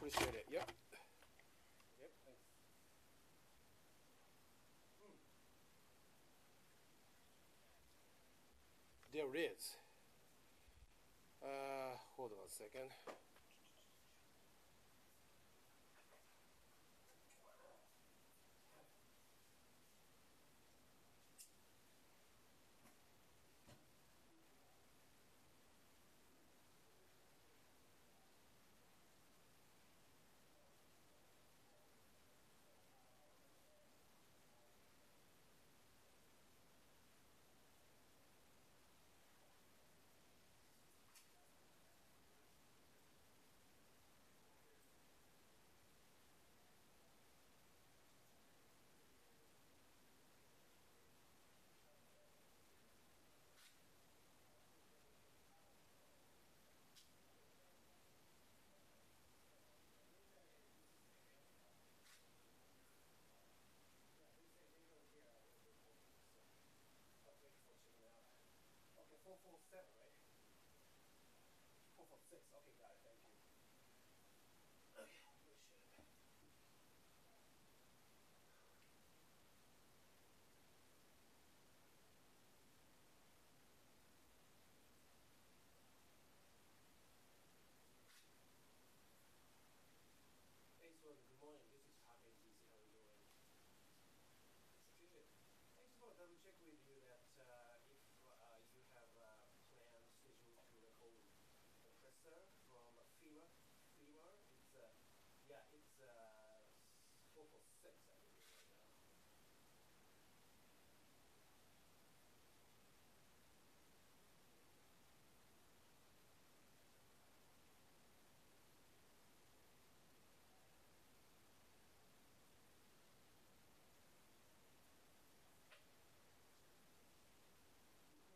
appreciate it. Yep. Yep. Thanks. There it is. Hold on a second. Okay, 447, right? 446. Okay, got it. Thank you. Okay, appreciate it. Hey, so good morning. This is Happy DC. How are you doing? It's good. I just want to double check with you that if you have a plan scheduled to recall compressor from FEMA, it's 446, I believe, right now.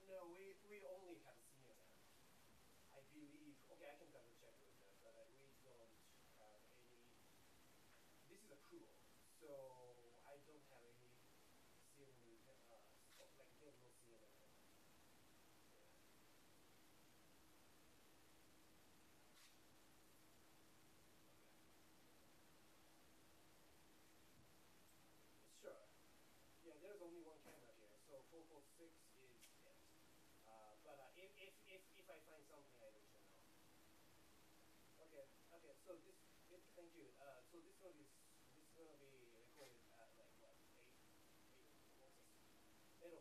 No, we only have senior man. I believe. Okay, I can double check with them, but we don't have any. This is approval, so I don't have any CNA. Like there's no CNA. Yeah. Sure. Yeah, there's only one camera here, so 446 is it. But if I find something, I let you know. Okay, okay. So thank you. So this gonna be recorded at like what 8:05.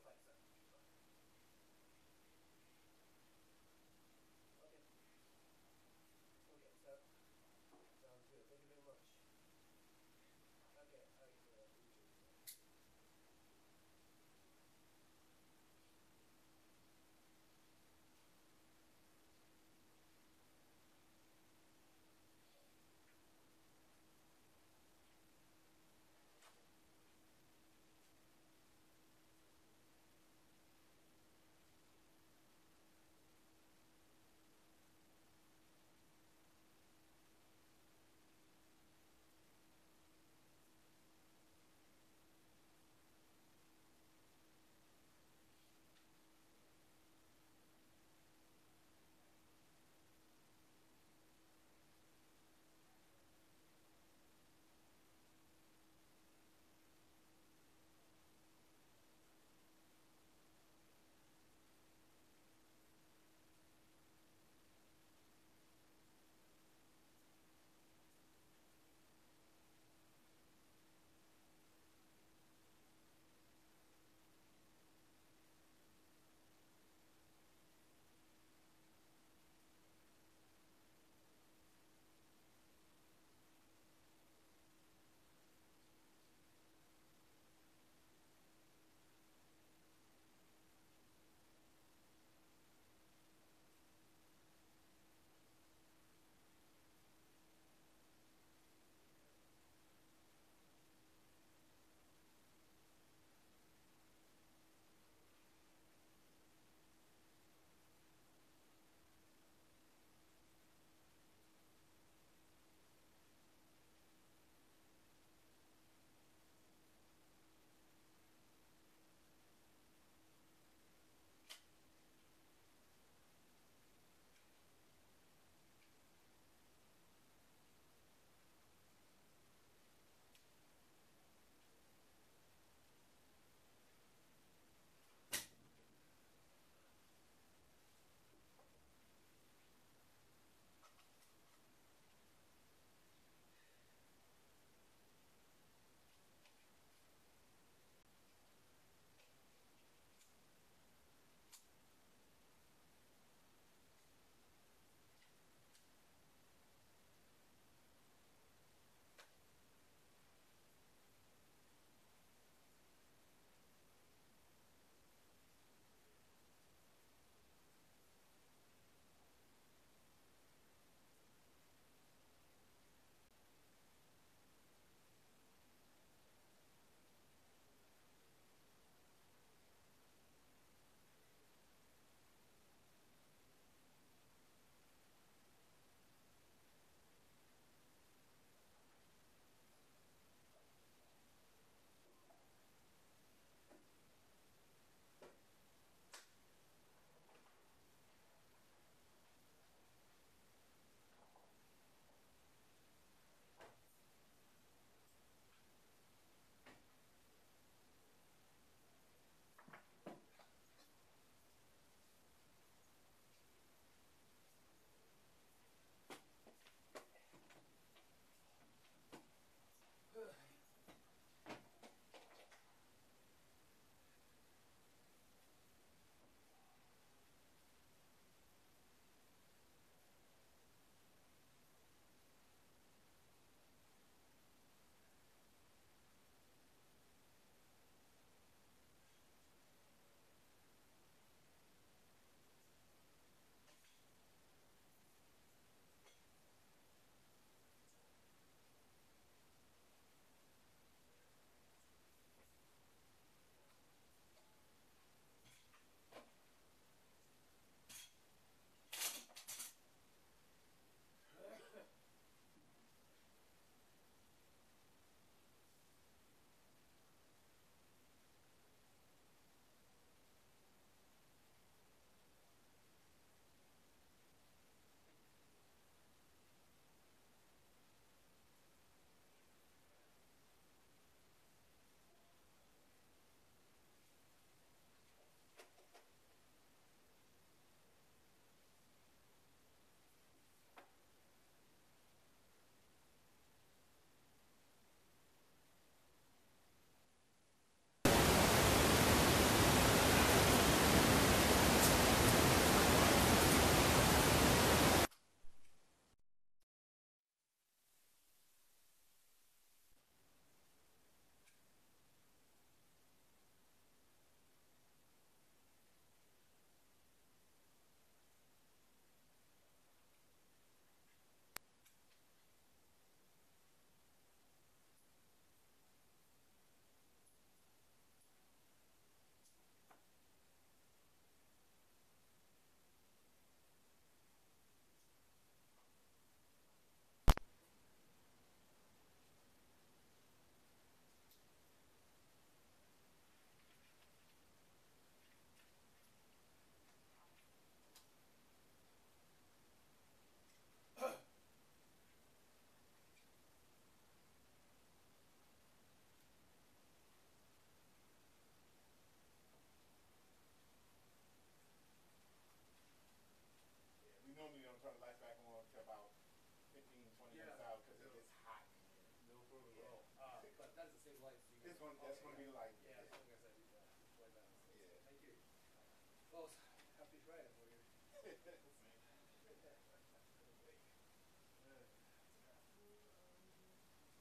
Okay, okay. So sounds good. Thank you very much. Okay, I appreciate it.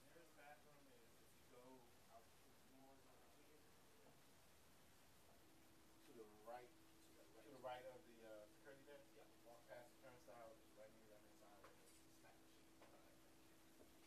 Nearest bathroom is if you go out the doors over here. To the right, To the right. to the right of the security desk. Yeah. Walk past the turnstile, right near that inside where the snack machine. Alright, thank you.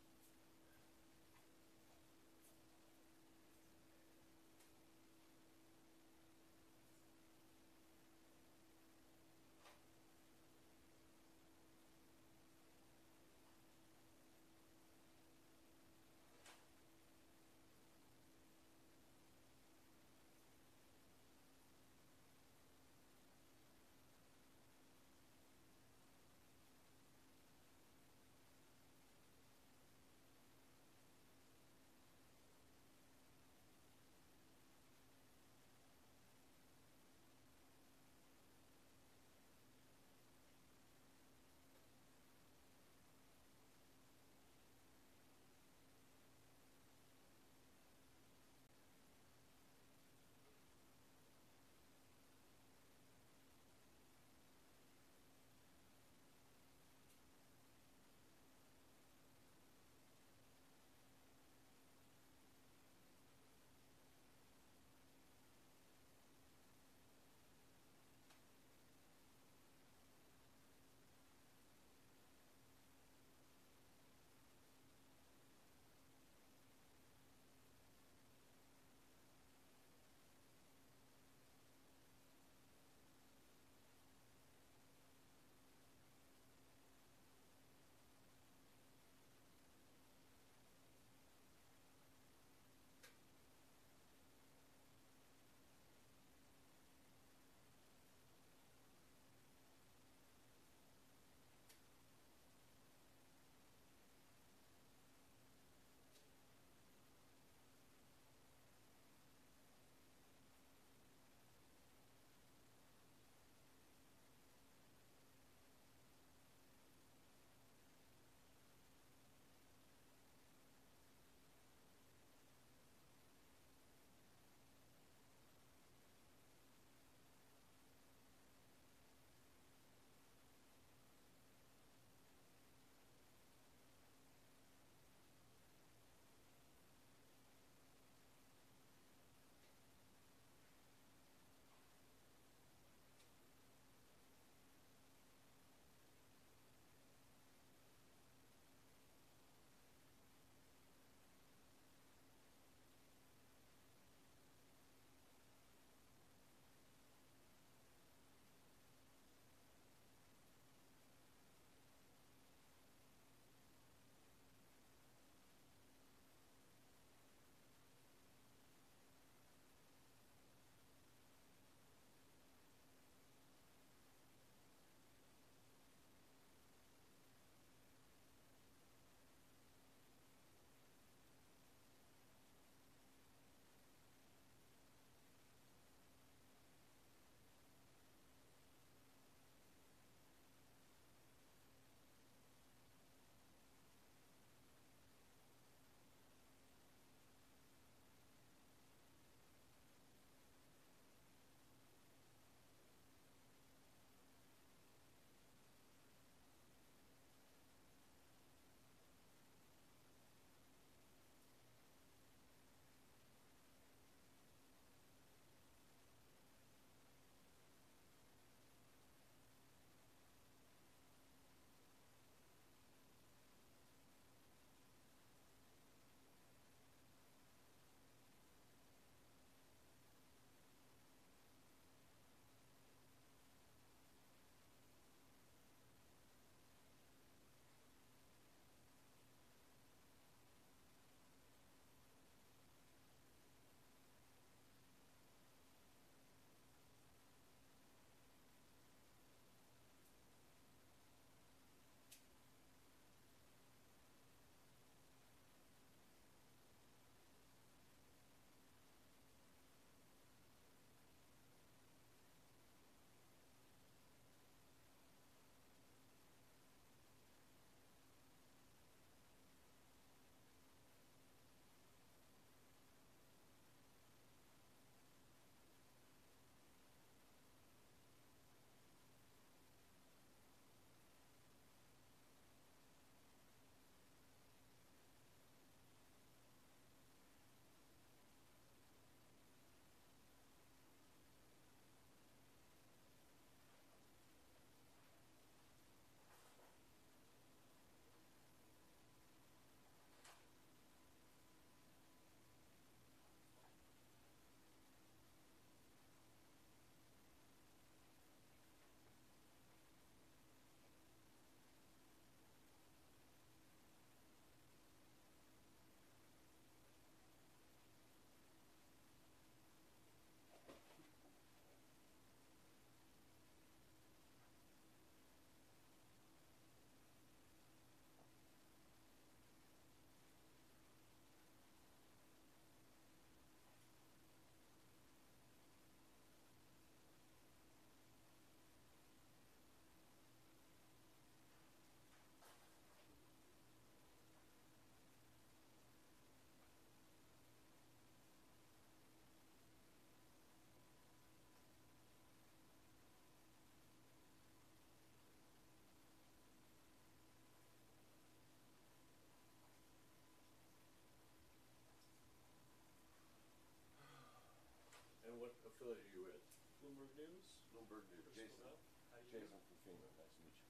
affiliate are you with? Bloomberg News? Bloomberg News. Crystal Jason. Bell? How do you Jason know? from FEMA. Nice to meet you.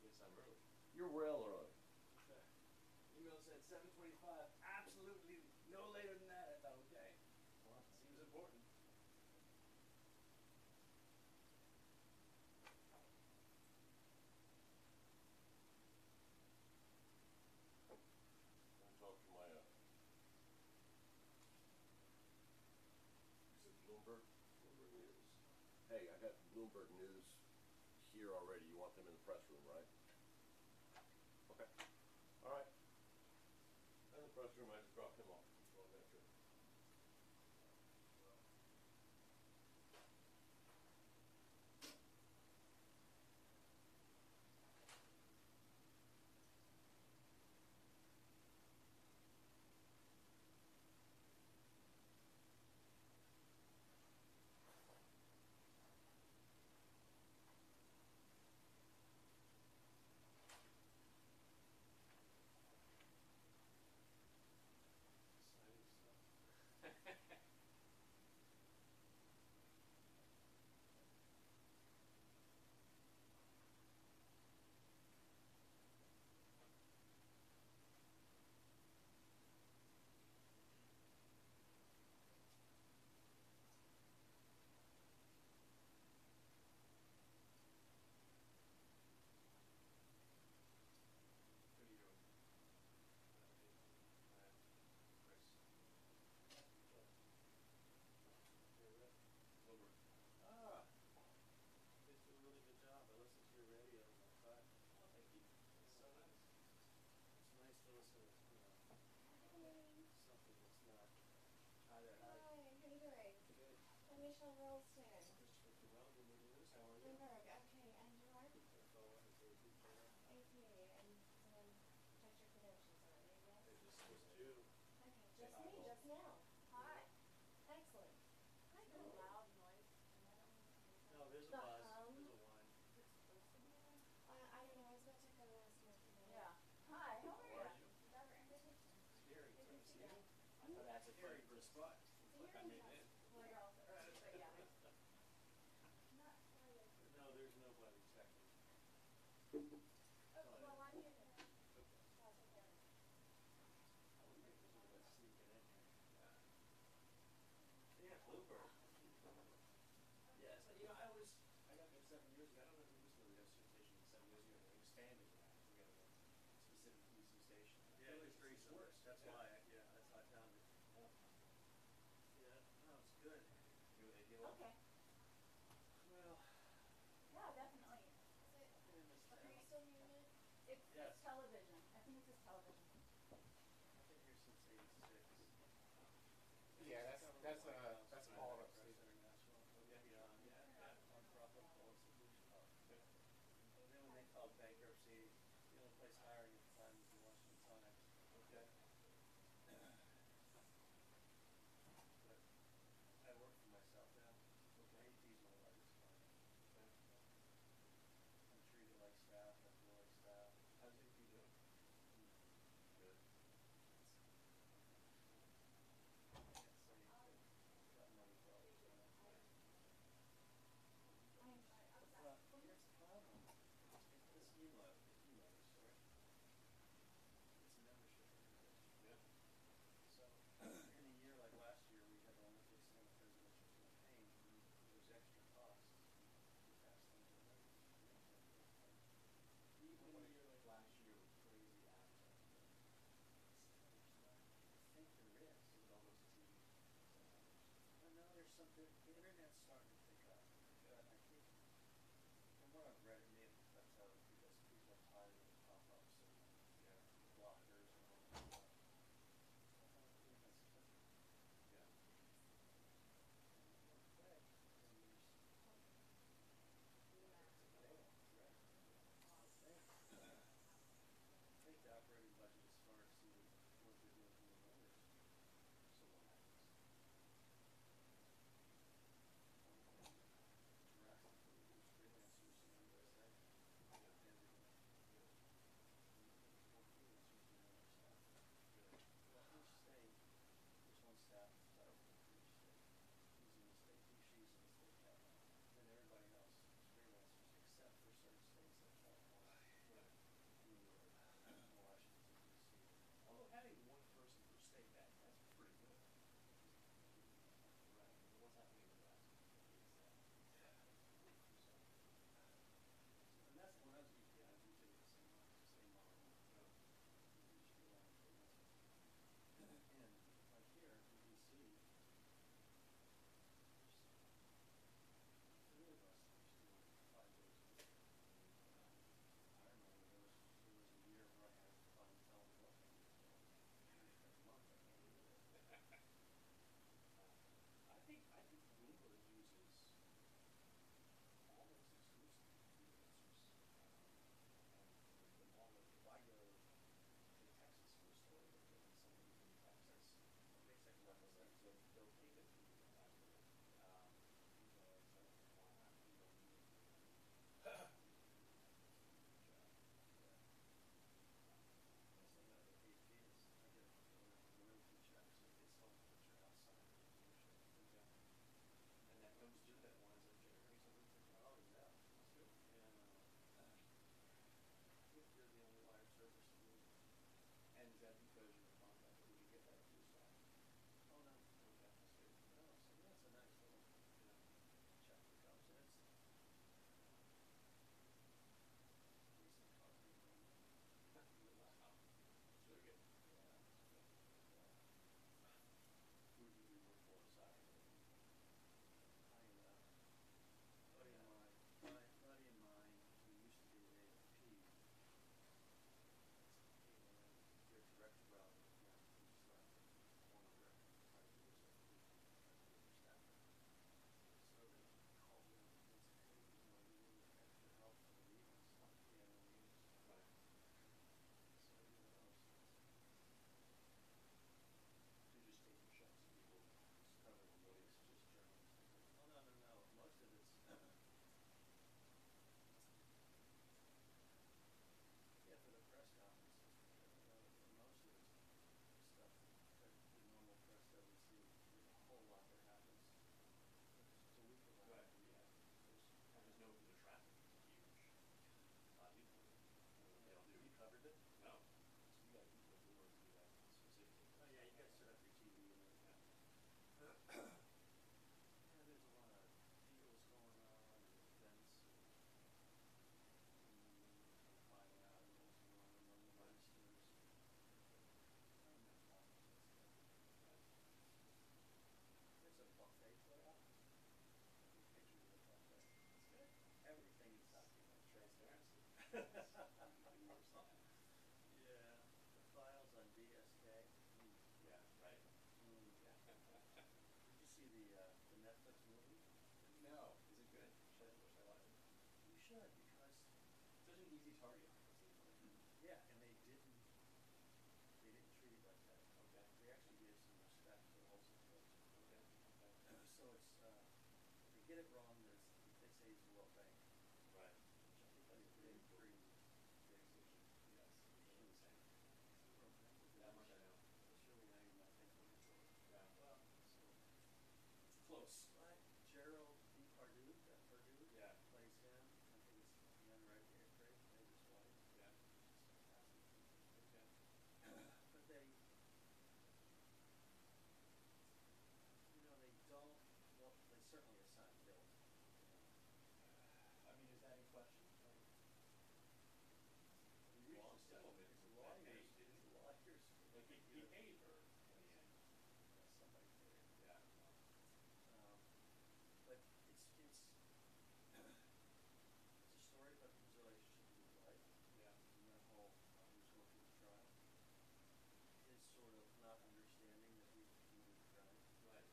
Yes, I'm early. You're well early. Okay. Email said 7:25. Absolutely no later than that. I thought, okay. Well, Seems important. I'll talk to my, you said Bloomberg? Bloomberg News. Hey, I got Bloomberg News here already. You want them in the press room, right? Okay. All right. In the press room, I just dropped him off. Just want to make sure. Exciting stuff. Who are you? Chris. You're Rick. Bloomberg. Ah. You guys do a really good job. I listened to your radio on my car. Oh, thank you. It's so nice. It's nice to listen to, Hi. something that's not. Hi there. Hi, how you doing? Good. I'm Michelle Rolston. Christopher Cannell, Bloomberg News. How are you? Bloomberg, okay, and you are? FOA, it's a YouTube channel. AP, and checked your credentials already, yes? It just you. Okay, Say just hi, me, Will. just now. Hi. Excellent. Hi, Is it a Bill. loud noise? Am I the only one who hears No, that? there's a The buzz. hum. There's a whine. Is it supposed to be loud? I don't know, I was about to go ask him if he knew. Yeah. Hi, how are How are you? you? You got our invitation? Hearing Good to test. see you. I thought that's a Hearing for a spot. It's a Like I hearing made test. it. Well, you're also early, but yeah. Not quite as. No, there's nobody checking. Oh, well, I'm here now. Okay. I'll take care of it. I was making sure that's sneaking in here. Yeah, Bloomberg. Yeah, so, I got there 7 years ago. I don't know who was the radio station 7 years ago. They expanded that. We got a specific DC station. I Yeah, feel like just it's recently. worse. That's Yeah. why, that's how I found it. Yeah, no, it's good. You with AD11? Okay. Well, Yeah, definitely. Is it, I miss are that. you still hearing it? It's Yes. television. I think it's just television. I've been here since '86. Yeah, that's all of Press upstate. International. Yeah, Yeah. nonprofit policy solution. Yeah. And then when they filed bankruptcy, the only place hiring at the time was the Washington Times. Okay. But I work for myself now. Okay. AT is my largest client. Okay. I'm treated like staff, I feel like staff. How's AP doing? Good. I can't say anything. Got money problems now. But here's the problem. This email, sorry. It's a membership organization. Even worse than that. Yeah, the files on DSK. Yeah, right? Mm. Yeah. Did you see the Netflix movie? No. Is it good? Should I watch it? You should, because Such an easy target, it seems like. yeah, and they didn't treat it like that. Okay. They actually gave some respect to the whole situation. Okay. Okay. So it's if they get it wrong, they say it's the World Bank, Right. which I think That's is a pretty big pretty big decision. Yes, it's really insane. It's the World Bank. That much I know. It's really not even that big financially. Yeah. Well, So, close. but Gerald Depardieu, that Purdue Yeah. plays him. I think it's Ian Redgrave plays his wife. Yeah. She's fantastic. Okay. But they, they don't. Well, they certainly assign guilt. I mean, is that in question? Like, we reached a settlement His with that lawyers, date, didn't his we? lawyers. Like, he paid her in the end. Somebody paid. Yeah. But it's a story about his relationship with his wife Yeah. and that whole he was going through the trial. His sort of not understanding that he committed a crime. Right.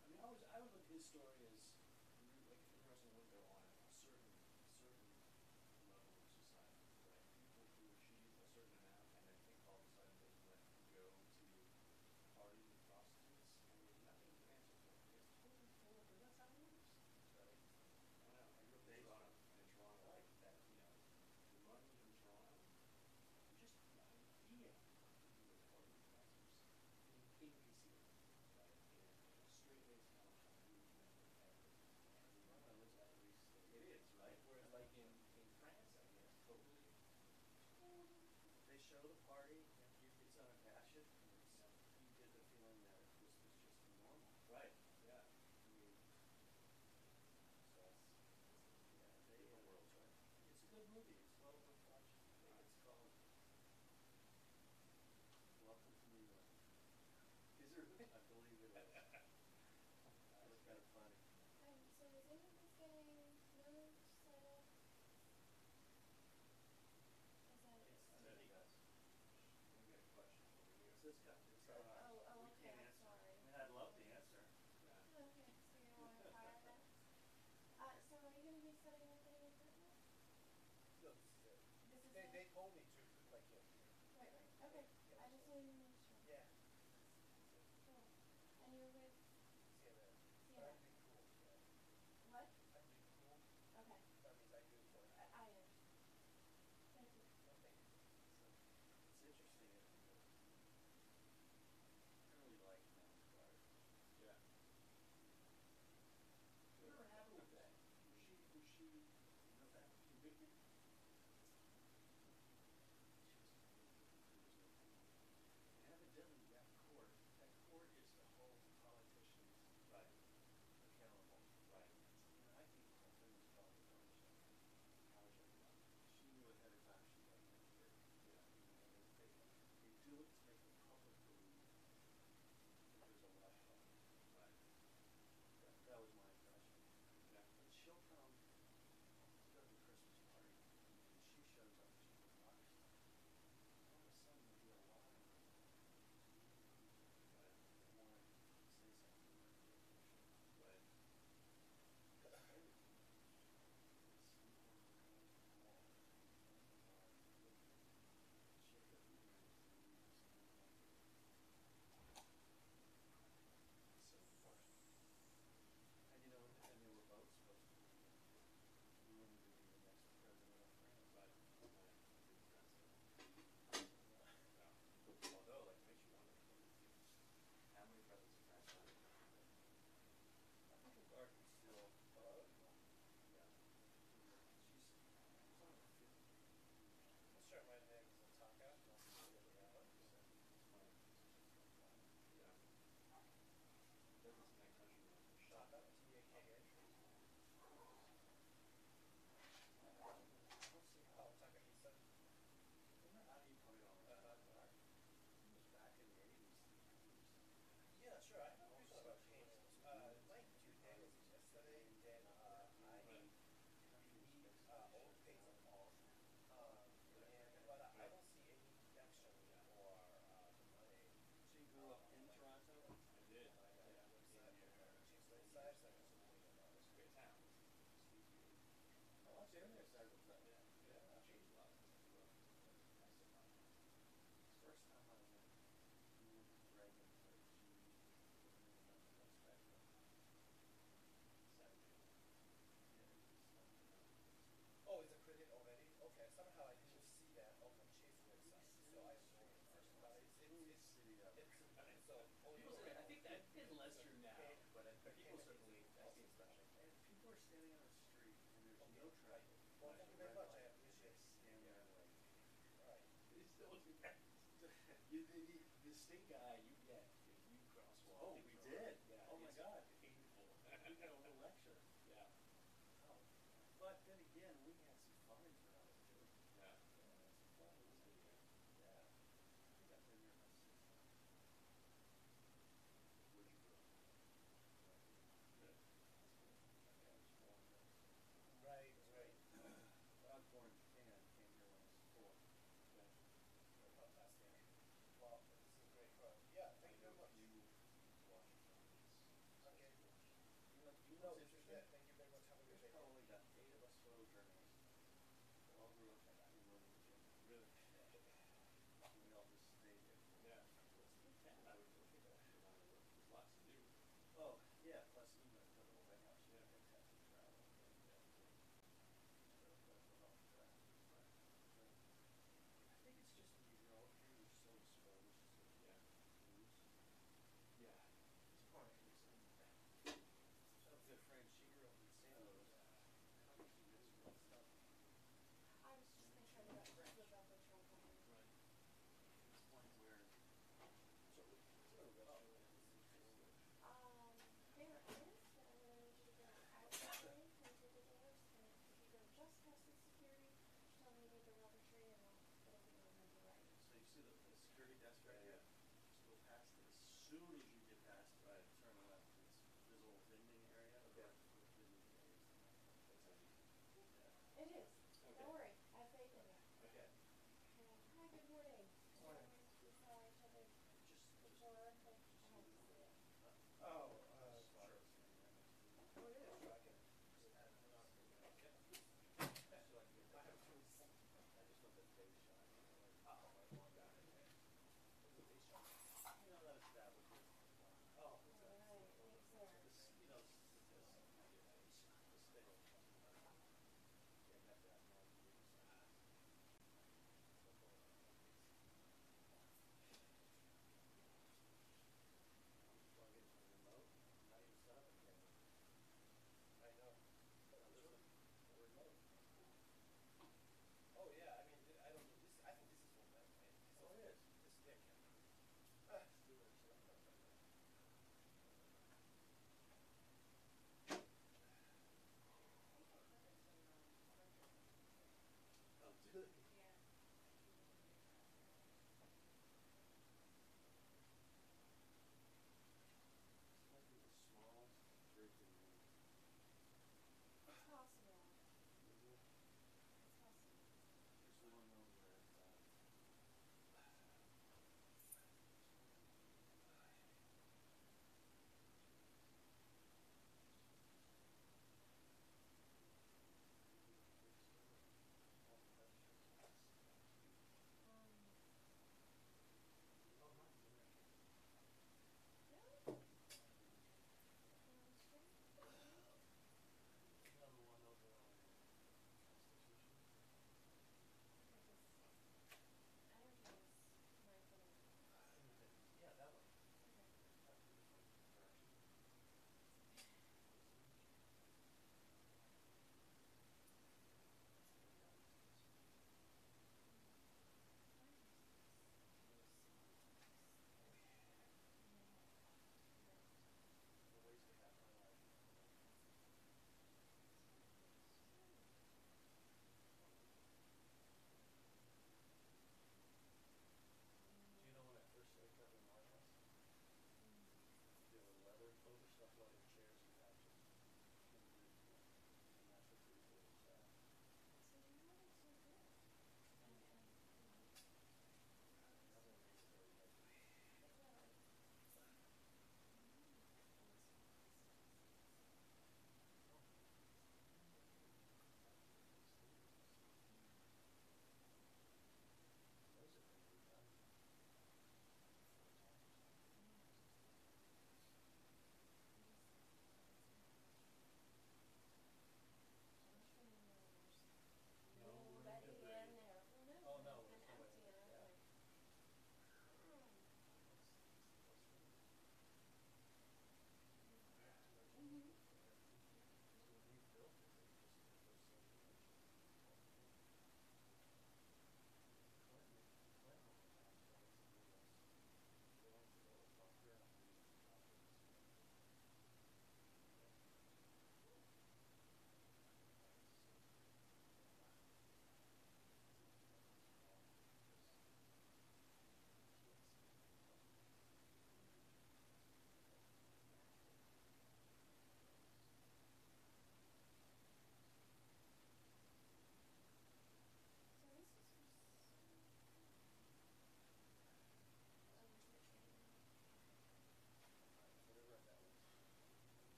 I mean, I always look at his story as like an interesting window on a certain level of society, right? People who achieve a certain amount and then think all of a sudden they can go to parties with prostitutes and they have nothing to answer for. It's totally full of, because that's how it works, right? I don't know. I grew up in Based Toronto, on- and in Toronto, Right. that the money in Toronto, you just, I mean, being people with party with prostitutes in BC, right? In a straight-laced town where you can make everything. Toronto is a police state. It is, right? Whereas like in France, I guess, totally different. They show the party and it's unabashed and Yeah. you get the feeling that this was just normal. Right, yeah. I mean, So yeah, different worlds, right? it's a good movie. It's well worth watching. I think it's called Welcome to New York. Is there really? I believe it is. It was kind of funny. So is any of this getting moved, set up? Is that it? It's I the, think that's, we got questions over here. it's Oh, we okay, can't I'm answer. sorry. I mean, I'd love to answer. Yeah. Oh, okay, so you don't wanna fire that? So are you gonna be setting up any equipment? No, this is it. This is They it? told me to put my camp here. Right, okay, Yeah, I just so- wanted to make sure. Yeah, this is it. Cool. And you're with, CNN. But CNN. I'm being cool, yeah. what? I'm being cool. Okay, That means I do it for you. I understand. Thank you. No, thank you. It's interesting. I really like Madam Clerk. Yeah. Whatever happened with that? Was she She was convicted. There was no proof. it standing on a street and there's Okay, no right. traffic. Well, There's thank a you very red much, I light, and appreciate they it. stand there and wait. Right. They still do that. The state guy you get if you crosswalk. Oh, in we front. did? Yeah. Oh, my it's God. Painful. We got a little lecture. Yeah. Oh. But then again, we had some fines when I was too. Yeah. Yeah, that's fun. That was a good year. Yeah. I think I've been there about 6 times. Where'd you grow up? Good. That's cool. Yeah, I was born in Minnesota. Right, right. But I was born in Japan. Came here when I was 4. Okay. Very fantastic. Well, this is great. Yeah, thank you very much. You moved to Washington. Okay. You know No, what's interesting? yeah, thank you very much. Have a good There's day. probably about 8 of us photojournalists. We all grew up in Wilmington, Virginia. Really? And we all just stayed here. Yeah. Well, it's a good town. I would think actually around the world. There's lots to do. Oh, yeah, plus even the little White House, you Yeah. have fantastic travel. And, the health traffic. Right. I think it's just when you grow up here, you're so exposed to Yeah. news. Yeah. It's funny. So a good friend, she grew up in St. Louis. How did she miss real stuff? I was just gonna try to get the buffer truck on it. Right. To this point where, So, is there a restaurant in St. Louis? There is, but I'm gonna need you to go out that way, come through the doors, and if you go just past the security, just tell me you need the rubber tree and it'll be over on the right. so you see the security desk right Yeah, here? Just go past it. As soon as you get past it, Right. turn left. There's a little vending area. Okay. The vending area is the nice one. That sounds easy. Yeah. It is. Okay. Don't worry, I have faith in you. Okay. Hi, good morning. Morning. We saw each other Just before, but I had to see it. Oh, Slaughter sure. standing right next to you. Oh, yeah, sure, I can just add it on. Yeah. So I can get I that. have two. I just want that face shot. You know, like, Oh, my long guy. what's the face shot? You know, that establishes. Oh, All right, thanks, sir. This, you know, this stick. Yeah, you have to have one to use. You plug it into the remote, not even set up a camera. I know. Now this one, the remote. Oh, yeah, I mean, I don't, this, I think this is full length, man.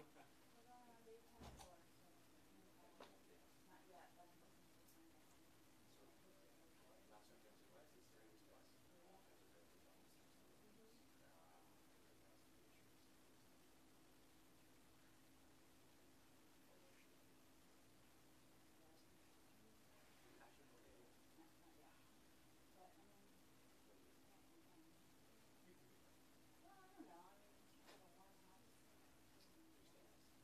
We're going on day 10 for it, so, not yet, but I'm hoping to find out. So, Hopefully it'll show. not so intensive, right? It's 3 weeks plus. Yeah. That's a good thing. Mhm. Actually, no, yeah. No, not yet. But, I mean, You can do that. well, I don't know, I mean, it's kind of a warm house. Understands.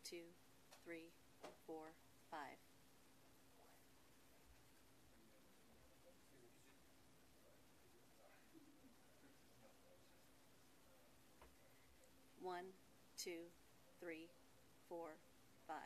2, 3, 4, 5. One, 2, 3, 4, 5.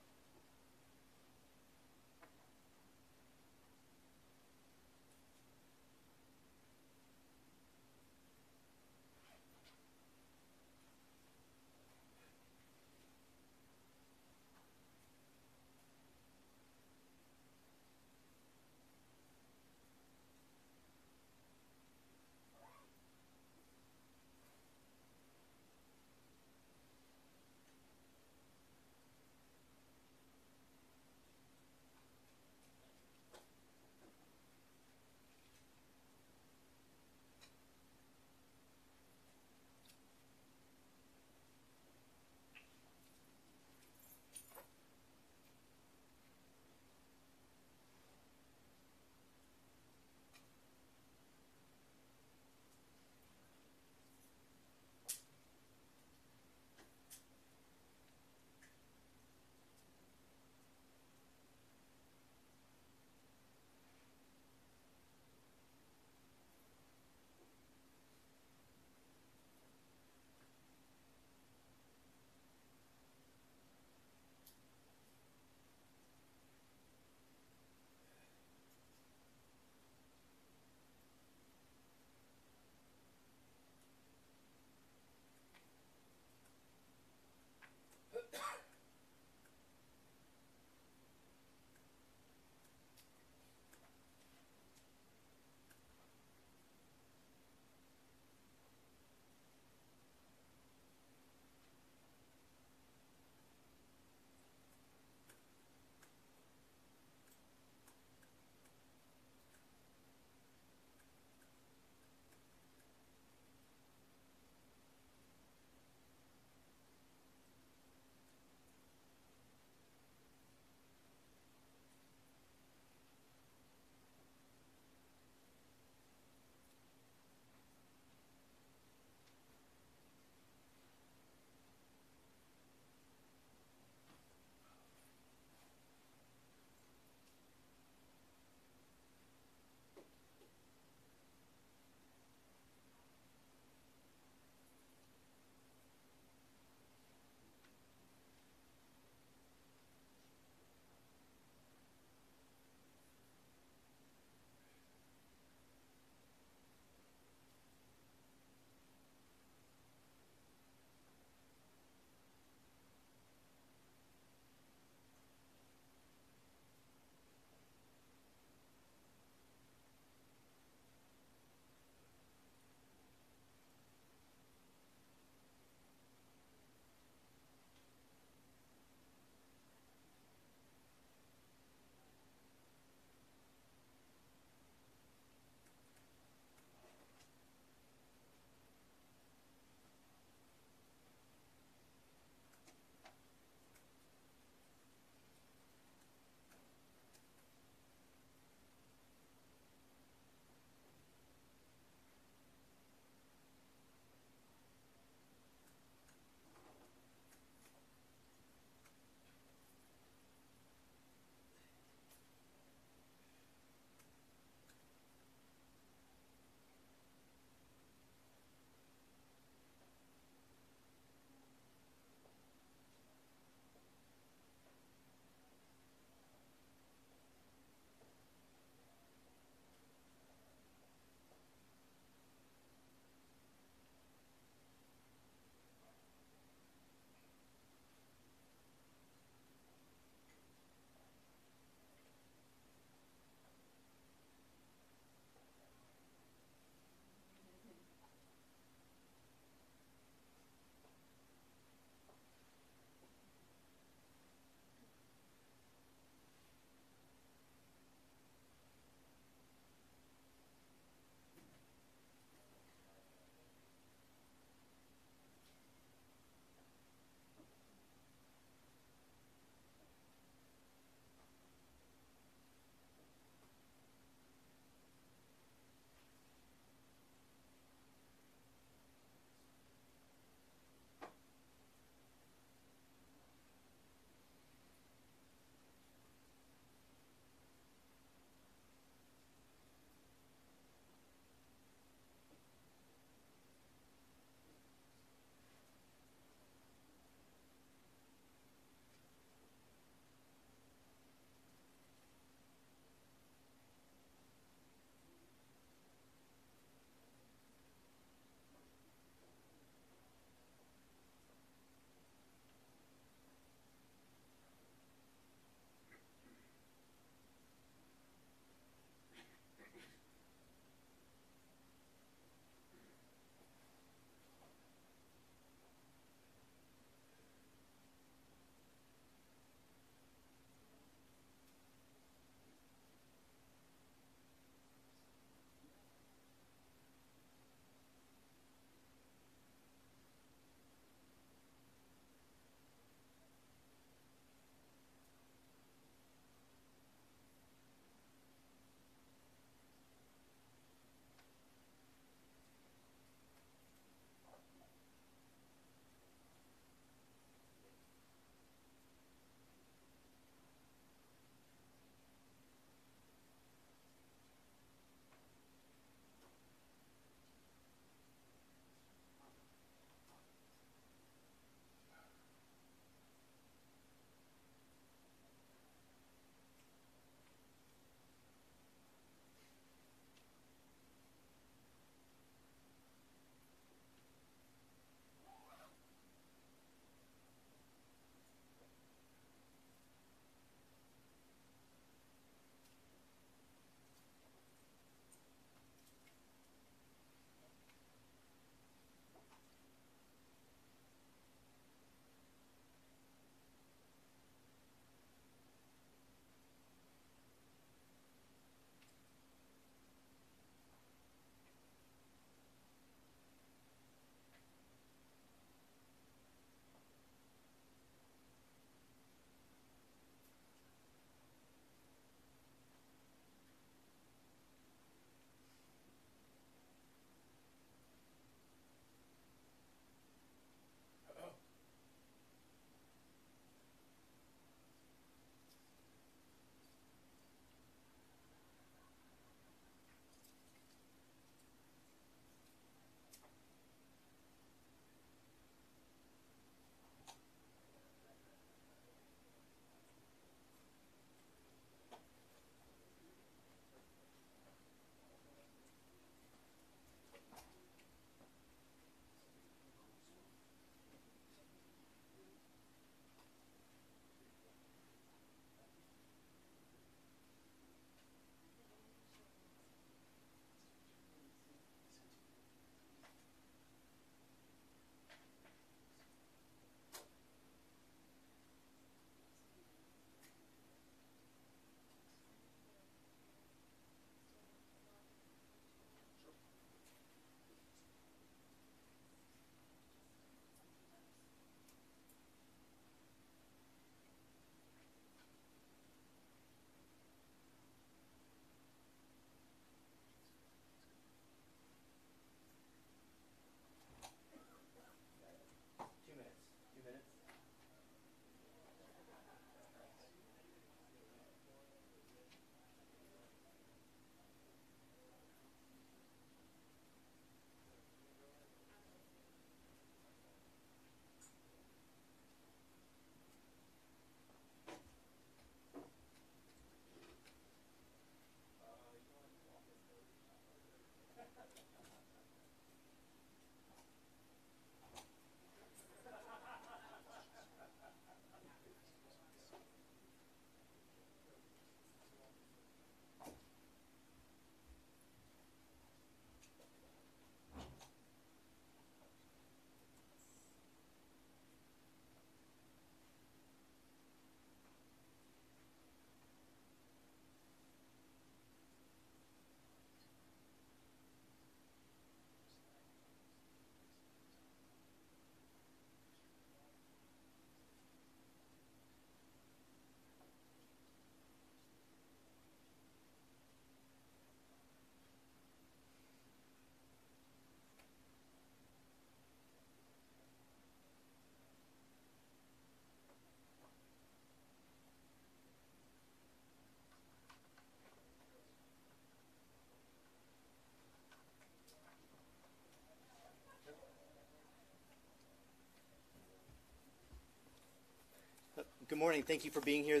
Good morning. Thank you for being here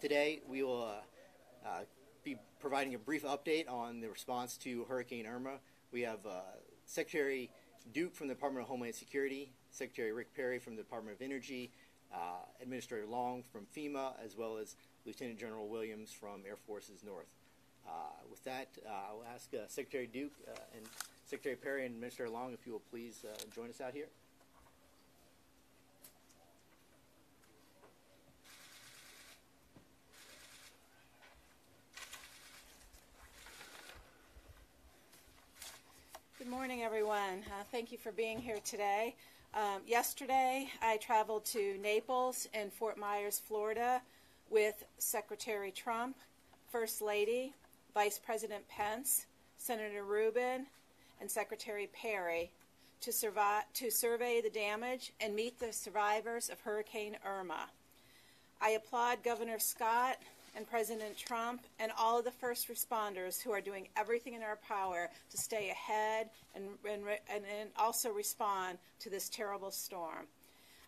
today. We will be providing a brief update on the response to Hurricane Irma. We have Secretary Duke from the Department of Homeland Security, Secretary Rick Perry from the Department of Energy, Administrator Long from FEMA, as well as Lieutenant General Williams from Air Forces North. With that, I'll ask Secretary Duke and Secretary Perry and Administrator Long if you will please join us out here. Good morning, everyone. Thank you for being here today. Yesterday, I traveled to Naples and Fort Myers, Florida, with Secretary Trump, First Lady, Vice President Pence, Senator Rubin, and Secretary Perry to survey the damage and meet the survivors of Hurricane Irma. I applaud Governor Scott and President Trump and all of the first responders who are doing everything in our power to stay ahead and also respond to this terrible storm.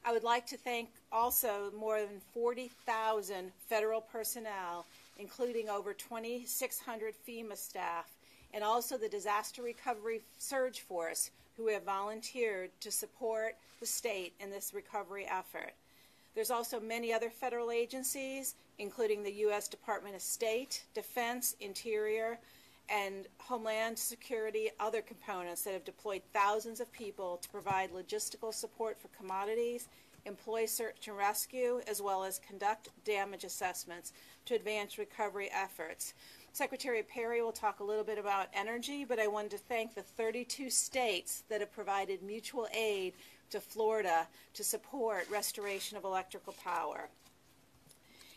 I would like to thank also more than 40,000 federal personnel, including over 2,600 FEMA staff, and also the Disaster Recovery Surge Force, who have volunteered to support the state in this recovery effort. There's also many other federal agencies, including the U.S. Department of State, Defense, Interior, and Homeland Security, other components that have deployed thousands of people to provide logistical support for commodities, employ search and rescue, as well as conduct damage assessments to advance recovery efforts. Secretary Perry will talk a little bit about energy, but I wanted to thank the 32 states that have provided mutual aid to Florida to support restoration of electrical power.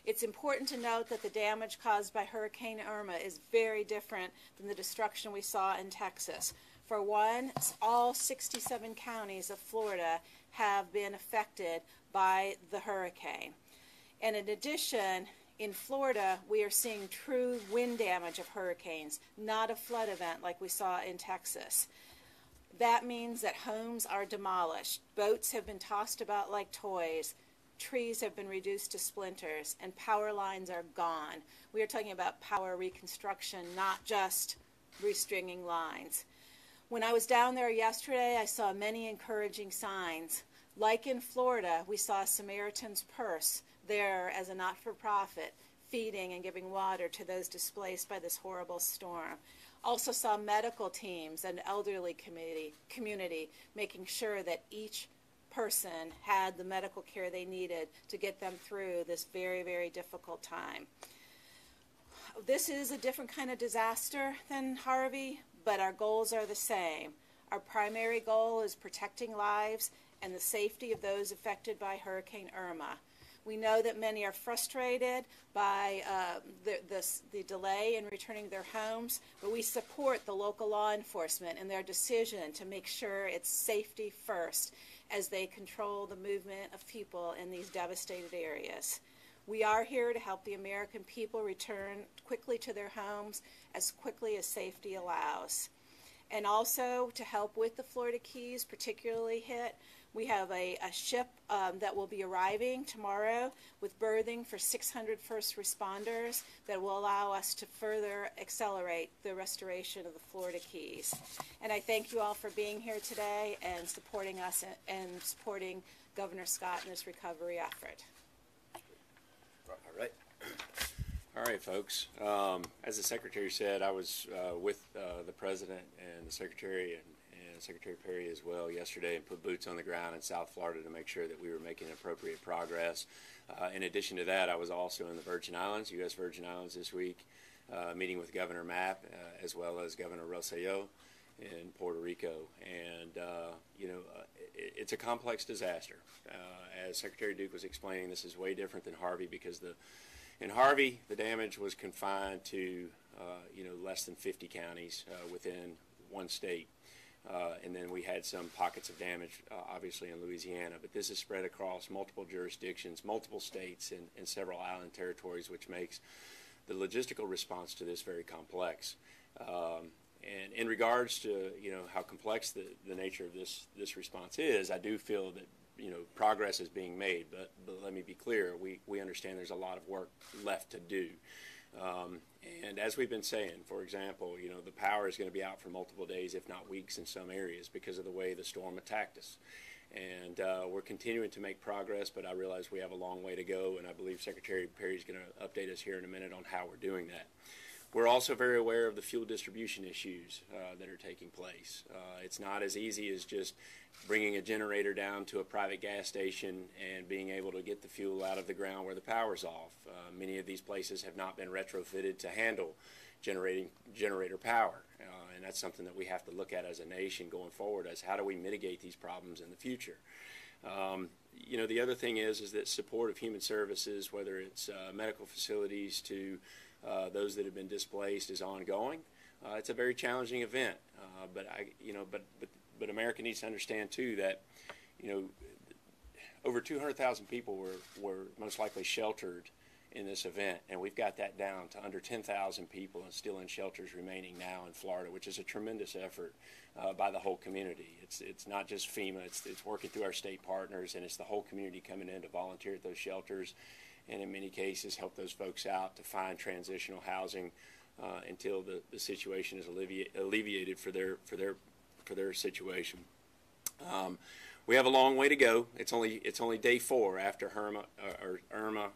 It's important to note that the damage caused by Hurricane Irma is very different than the destruction we saw in Texas. For one, all 67 counties of Florida have been affected by the hurricane. And in addition, in Florida, we are seeing true wind damage of hurricanes, not a flood event like we saw in Texas. That means that homes are demolished, boats have been tossed about like toys, trees have been reduced to splinters, and power lines are gone. We are talking about power reconstruction, not just restringing lines. When I was down there yesterday, I saw many encouraging signs. Like in Florida, we saw Samaritan's Purse there as a not-for-profit, feeding and giving water to those displaced by this horrible storm. Also saw medical teams and elderly community making sure that each person had the medical care they needed to get them through this very, very difficult time. This is a different kind of disaster than Harvey, but our goals are the same. Our primary goal is protecting lives and the safety of those affected by Hurricane Irma. We know that many are frustrated by the delay in returning to their homes, but we support the local law enforcement in their decision to make sure it's safety first as they control the movement of people in these devastated areas. We are here to help the American people return quickly to their homes as quickly as safety allows. And also to help with the Florida Keys, particularly hit, we have a ship that will be arriving tomorrow with berthing for 600 first responders that will allow us to further accelerate the restoration of the Florida Keys. And I thank you all for being here today and supporting us and supporting Governor Scott in this recovery effort. All right. All right, folks. As the Secretary said, I was with the President and the Secretary and Secretary Perry as well yesterday and put boots on the ground in South Florida to make sure that we were making appropriate progress. In addition to that, I was also in the Virgin Islands, U.S. Virgin Islands this week, meeting with Governor Mapp as well as Governor Rosselló in Puerto Rico. And, it's a complex disaster. As Secretary Duke was explaining, this is way different than Harvey because in Harvey, the damage was confined to, less than 50 counties within one state. And then we had some pockets of damage, obviously, in Louisiana. But this is spread across multiple jurisdictions, multiple states, and several island territories, which makes the logistical response to this very complex. And in regards to, how complex the nature of this response is, I do feel progress is being made, but let me be clear, we understand there's a lot of work left to do. And as we've been saying, for example, the power is going to be out for multiple days, if not weeks in some areas because of the way the storm attacked us. And we're continuing to make progress, but I realize we have a long way to go, and I believe Secretary Perry is going to update us here in a minute on how we're doing that. We're also very aware of the fuel distribution issues that are taking place. It's not as easy as just bringing a generator down to a private gas station and being able to get the fuel out of the ground where the power's off. Many of these places have not been retrofitted to handle generator power, and that's something that we have to look at as a nation going forward, as how do we mitigate these problems in the future. The other thing is that support of human services, whether it's medical facilities to those that have been displaced, is ongoing. It's a very challenging event, but America needs to understand too that over 200,000 people were most likely sheltered in this event, and we've got that down to under 10,000 people and still in shelters remaining now in Florida, which is a tremendous effort by the whole community. It's not just FEMA, it's working through our state partners, and it's the whole community coming in to volunteer at those shelters, and in many cases help those folks out to find transitional housing until the situation is alleviated for their situation. We have a long way to go. It's only day 4 after Irma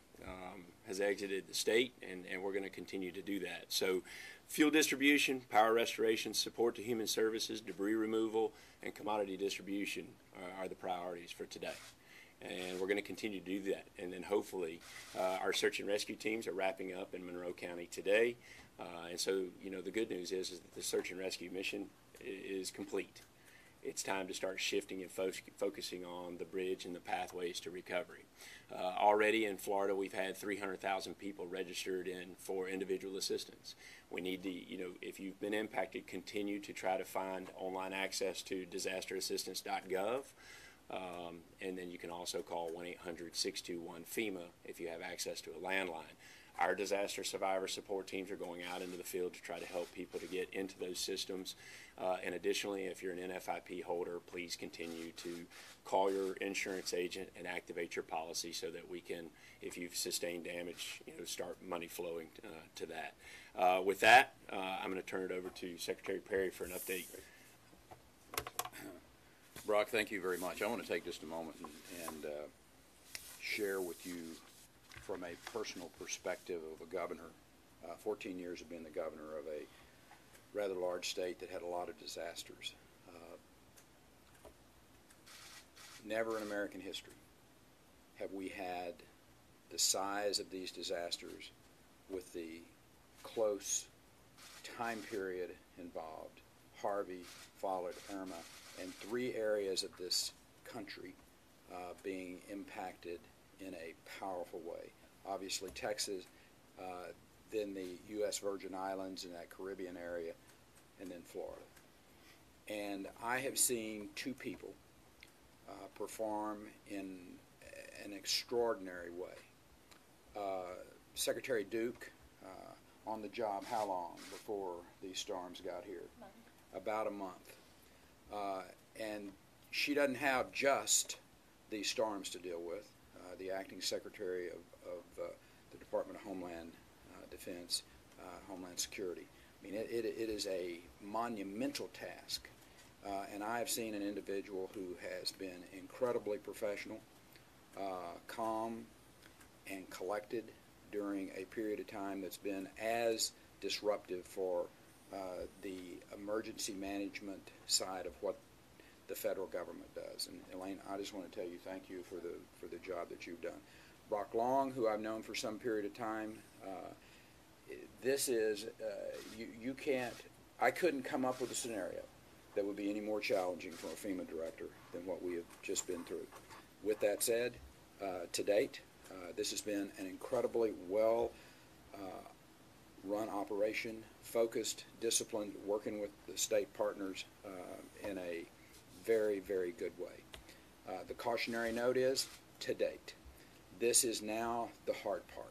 has exited the state, and we're going to continue to do that. So fuel distribution, power restoration, support to human services, debris removal, and commodity distribution are the priorities for today. And we're going to continue to do that. And then hopefully our search and rescue teams are wrapping up in Monroe County today. And so, the good news is that the search and rescue mission is complete. It's time to start shifting and focusing on the bridge and the pathways to recovery. Already in Florida, we've had 300,000 people registered in for individual assistance. We need to, if you've been impacted, continue to try to find online access to disasterassistance.gov. And then you can also call 1-800-621-FEMA if you have access to a landline. Our disaster survivor support teams are going out into the field to try to help people to get into those systems. And additionally, if you're an NFIP holder, please continue to call your insurance agent and activate your policy so that we can, if you've sustained damage, start money flowing to that. With that, I'm going to turn it over to Secretary Perry for an update. Brock, thank you very much. I want to take just a moment and share with you from a personal perspective of a governor. 14 years of being the governor of a rather large state that had a lot of disasters. Never in American history have we had the size of these disasters with the close time period involved. Harvey followed Irma, and 3 areas of this country being impacted in a powerful way. Obviously Texas, then the U.S. Virgin Islands and that Caribbean area, and then Florida. And I have seen 2 people perform in an extraordinary way. Secretary Duke, on the job how long before these storms got here? About a month. And she doesn't have just these storms to deal with. The acting secretary of the Department of Homeland Defense, Homeland Security. I mean, it is a monumental task. And I have seen an individual who has been incredibly professional, calm, and collected during a period of time that's been as disruptive for the emergency management side of what the federal government does. And Elaine, I just want to tell you thank you for the job that you've done. Brock Long, who I've known for some period of time, this is, you can't, I couldn't come up with a scenario that would be any more challenging for a FEMA director than what we have just been through. With that said, to date, this has been an incredibly well run operation, focused, disciplined, working with the state partners in a very, very good way. The cautionary note is, to date, this is now the hard part.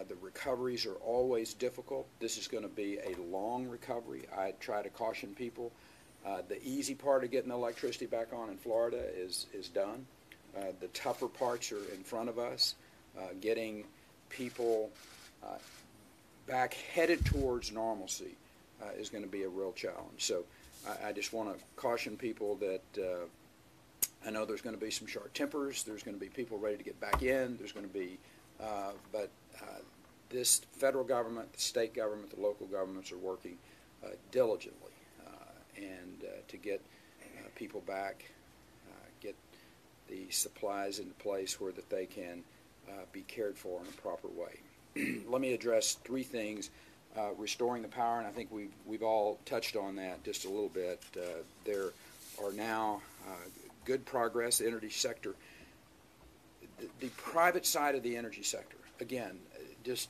The recoveries are always difficult. This is going to be a long recovery. I try to caution people. The easy part of getting the electricity back on in Florida is done. The tougher parts are in front of us. Getting people back headed towards normalcy is going to be a real challenge. So I just want to caution people that I know there's going to be some short tempers. There's going to be people ready to get back in. There's going to be, but this federal government, the state government, the local governments are working diligently and to get people back, get the supplies into place where that they can be cared for in a proper way. Let me address three things. Restoring the power, and I think we've all touched on that just a little bit. There are now good progress. The energy sector, the private side of the energy sector, again, just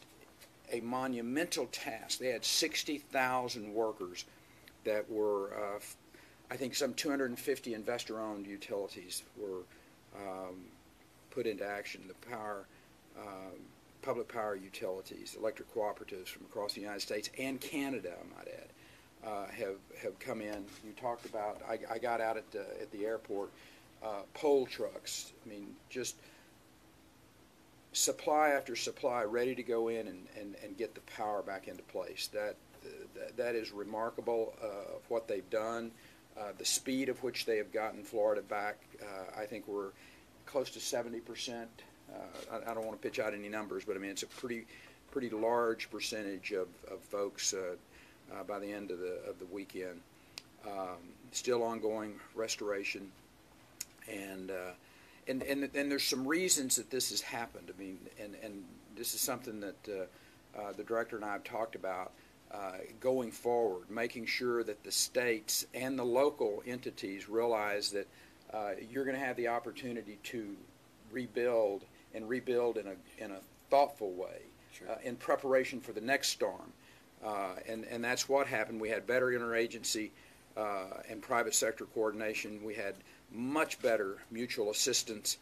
a monumental task. They had 60,000 workers that were, I think some 250 investor-owned utilities were put into action. The power, public power utilities, electric cooperatives from across the United States and Canada, I might add, have come in. You talked about, I got out at the airport, pole trucks. I mean, just supply after supply ready to go in and get the power back into place. That is remarkable what they've done. The speed of which they have gotten Florida back, I think we're close to 70%. I don't want to pitch out any numbers, but I mean it's a pretty large percentage of folks by the end of the weekend. Still ongoing restoration, and there's some reasons that this has happened. I mean, and this is something that the director and I have talked about going forward, making sure that the states and the local entities realize that you're going to have the opportunity to rebuild in a thoughtful way, sure, in preparation for the next storm. And that's what happened. We had better interagency and private sector coordination. We had much better mutual assistance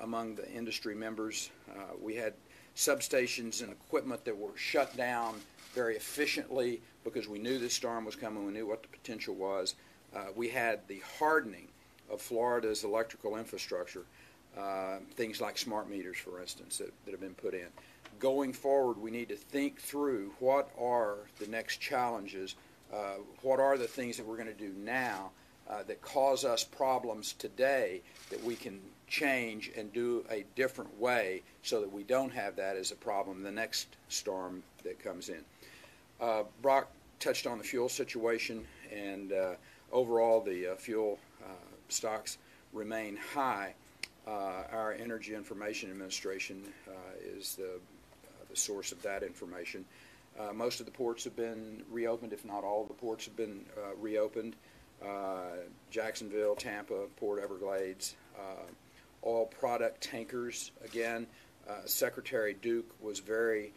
among the industry members. We had substations and equipment that were shut down very efficiently because we knew this storm was coming. We knew what the potential was. We had the hardening of Florida's electrical infrastructure, things like smart meters, for instance, that have been put in. Going forward, we need to think through what are the next challenges, what are the things that we're going to do now that cause us problems today that we can change and do a different way so that we don't have that as a problem the next storm that comes in. Brock touched on the fuel situation, and overall the fuel stocks remain high. Our Energy Information Administration is the source of that information. Most of the ports have been reopened, if not all of the ports have been reopened. Jacksonville, Tampa, Port Everglades, oil product tankers. Again, Secretary Duke was very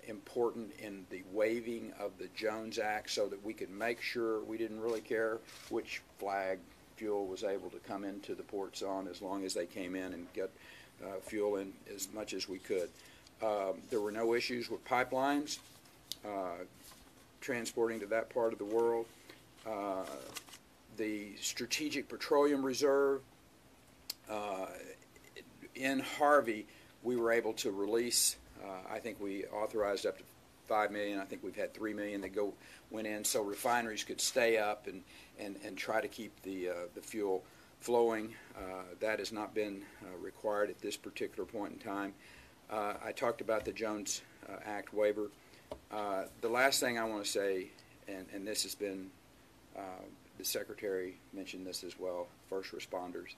important in the waiving of the Jones Act so that we could make sure we didn't really care which flag fuel was able to come into the ports on, as long as they came in and get fuel in as much as we could. There were no issues with pipelines transporting to that part of the world. The Strategic Petroleum Reserve, in Harvey, we were able to release, I think we authorized up to $5 million. I think we've had $3 million that went in, so refineries could stay up and try to keep the fuel flowing. That has not been required at this particular point in time. I talked about the Jones Act waiver. The last thing I want to say, and this has been, the Secretary mentioned this as well, first responders.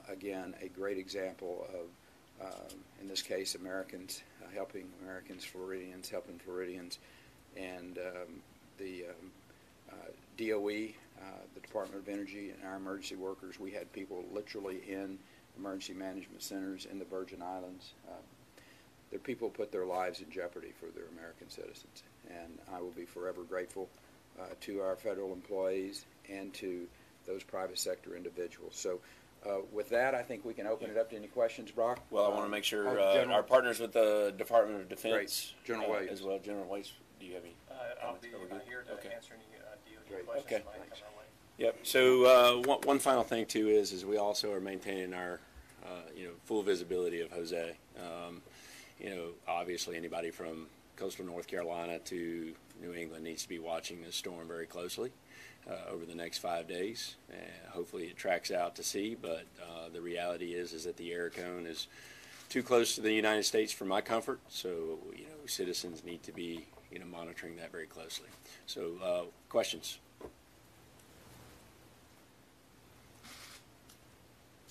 Again, a great example of, in this case, Americans helping Americans, Floridians helping Floridians, and the DOE, the Department of Energy, and our emergency workers. We had people literally in emergency management centers in the Virgin Islands. There are people who put their lives in jeopardy for their American citizens, and I will be forever grateful to our federal employees and to those private sector individuals. So with that, I think we can open it up to any questions, Brock. Well, I want to make sure General, our partners with the Department of Defense, General Williams, as well. General Williams, do you have any? I'll be here to answer any DOD questions Okay. that might come our way. Yep. So one final thing too is we also are maintaining our full visibility of Jose. Obviously anybody from coastal North Carolina to New England needs to be watching this storm very closely over the next 5 days. Hopefully it tracks out to sea, but the reality is that the air cone is too close to the United States for my comfort. So, citizens need to be, monitoring that very closely. So, questions?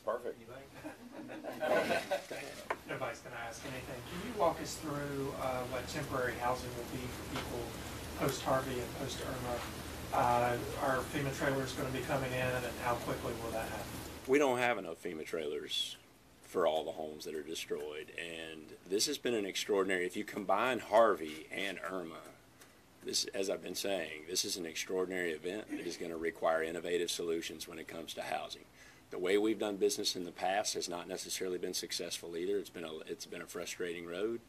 Perfect. Nobody's going to ask anything. Can you walk us through what temporary housing will be for people post-Harvey and post-Irma? Are FEMA trailers going to be coming in, and how quickly will that happen? We don't have enough FEMA trailers for all the homes that are destroyed, and this has been an extraordinary, if you combine Harvey and Irma, this, as I've been saying, this is an extraordinary event that is going to require innovative solutions when it comes to housing. The way we've done business in the past has not necessarily been successful either. It's been a frustrating road,